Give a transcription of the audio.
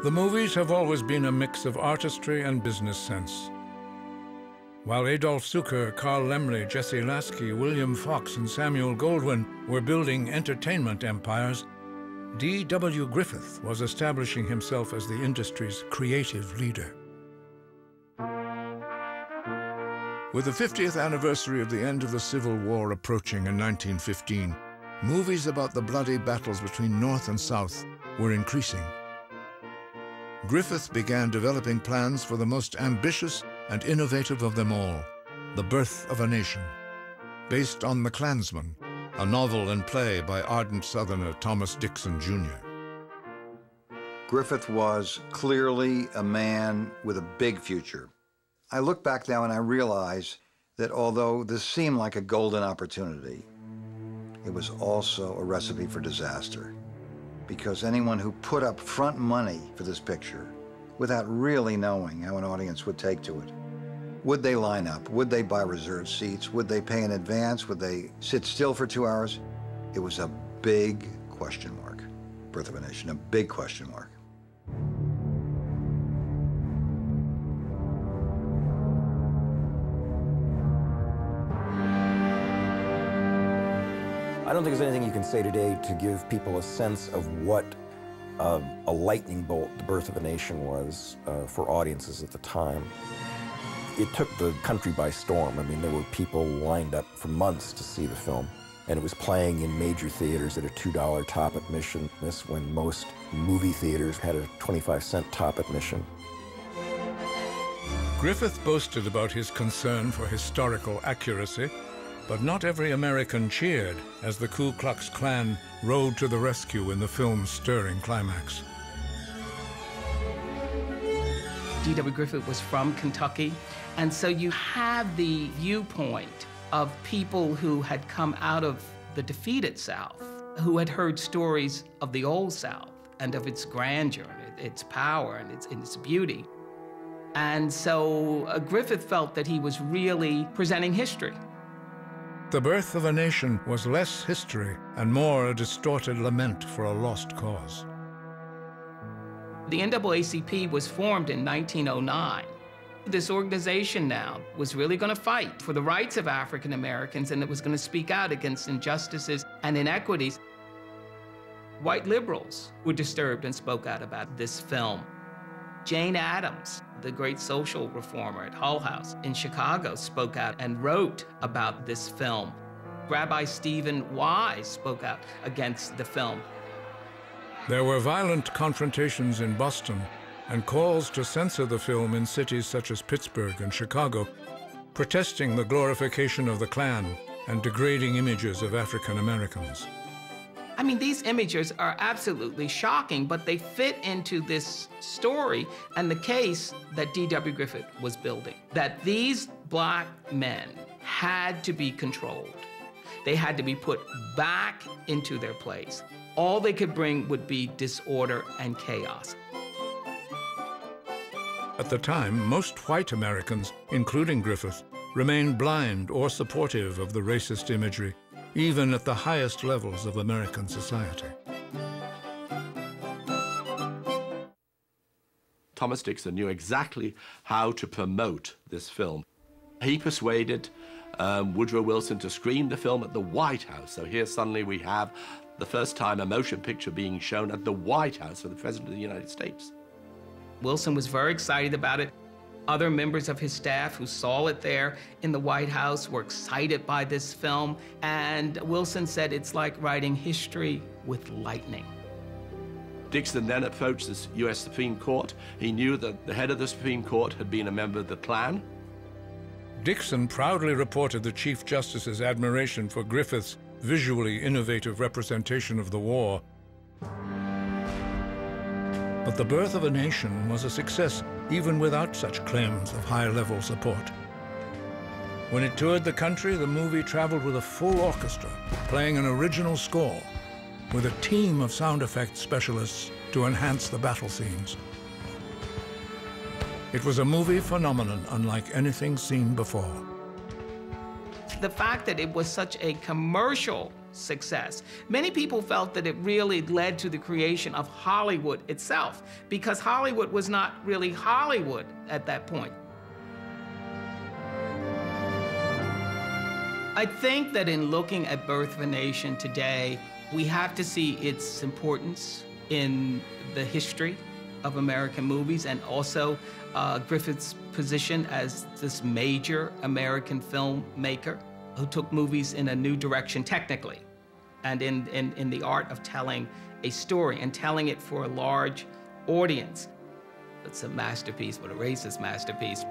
The movies have always been a mix of artistry and business sense. While Adolf Zukor, Carl Laemmle, Jesse Lasky, William Fox, and Samuel Goldwyn were building entertainment empires, D.W. Griffith was establishing himself as the industry's creative leader. With the 50th anniversary of the end of the Civil War approaching in 1915, movies about the bloody battles between North and South were increasing. Griffith began developing plans for the most ambitious and innovative of them all, The Birth of a Nation, based on The Klansman, a novel and play by ardent Southerner Thomas Dixon, Jr. Griffith was clearly a man with a big future. I look back now and I realize that although this seemed like a golden opportunity, it was also a recipe for disaster. Because anyone who put up front money for this picture without really knowing how an audience would take to it, would they line up? Would they buy reserved seats? Would they pay in advance? Would they sit still for 2 hours? It was a big question mark. Birth of a Nation, a big question mark. I don't think there's anything you can say today to give people a sense of what a lightning bolt The Birth of a Nation was for audiences at the time. It took the country by storm. I mean, there were people lined up for months to see the film, and it was playing in major theaters at a $2 top admission, this when most movie theaters had a 25-cent top admission. Griffith boasted about his concern for historical accuracy, but not every American cheered as the Ku Klux Klan rode to the rescue in the film's stirring climax. D.W. Griffith was from Kentucky, and so you have the viewpoint of people who had come out of the defeated South, who had heard stories of the old South and of its grandeur and its power and its beauty. And so Griffith felt that he was really presenting history. The Birth of a Nation was less history and more a distorted lament for a lost cause. The NAACP was formed in 1909. This organization now was really going to fight for the rights of African Americans, and it was going to speak out against injustices and inequities. White liberals were disturbed and spoke out about this film. Jane Addams, the great social reformer at Hull House in Chicago, spoke out and wrote about this film. Rabbi Stephen Wise spoke out against the film. There were violent confrontations in Boston and calls to censor the film in cities such as Pittsburgh and Chicago, protesting the glorification of the Klan and degrading images of African Americans. I mean, these images are absolutely shocking, but they fit into this story and the case that D.W. Griffith was building, that these black men had to be controlled. They had to be put back into their place. All they could bring would be disorder and chaos. At the time, most white Americans, including Griffith, remained blind or supportive of the racist imagery, even at the highest levels of American society. Thomas Dixon knew exactly how to promote this film. He persuaded Woodrow Wilson to screen the film at the White House. So here suddenly we have the first time a motion picture being shown at the White House for the President of the United States. Wilson was very excited about it. Other members of his staff who saw it there in the White House were excited by this film, and Wilson said it's like writing history with lightning. Dixon then approached the U.S. Supreme Court. He knew that the head of the Supreme Court had been a member of the Klan. Dixon proudly reported the Chief Justice's admiration for Griffith's visually innovative representation of the war. But The Birth of a Nation was a success even without such claims of high-level support. When it toured the country, the movie traveled with a full orchestra, playing an original score, with a team of sound effects specialists to enhance the battle scenes. It was a movie phenomenon unlike anything seen before. The fact that it was such a commercial success. Many people felt that it really led to the creation of Hollywood itself, because Hollywood was not really Hollywood at that point. I think that in looking at Birth of a Nation today, we have to see its importance in the history of American movies, and also Griffith's position as this major American filmmaker who took movies in a new direction technically, and in the art of telling a story and telling it for a large audience. It's a masterpiece, but a racist masterpiece.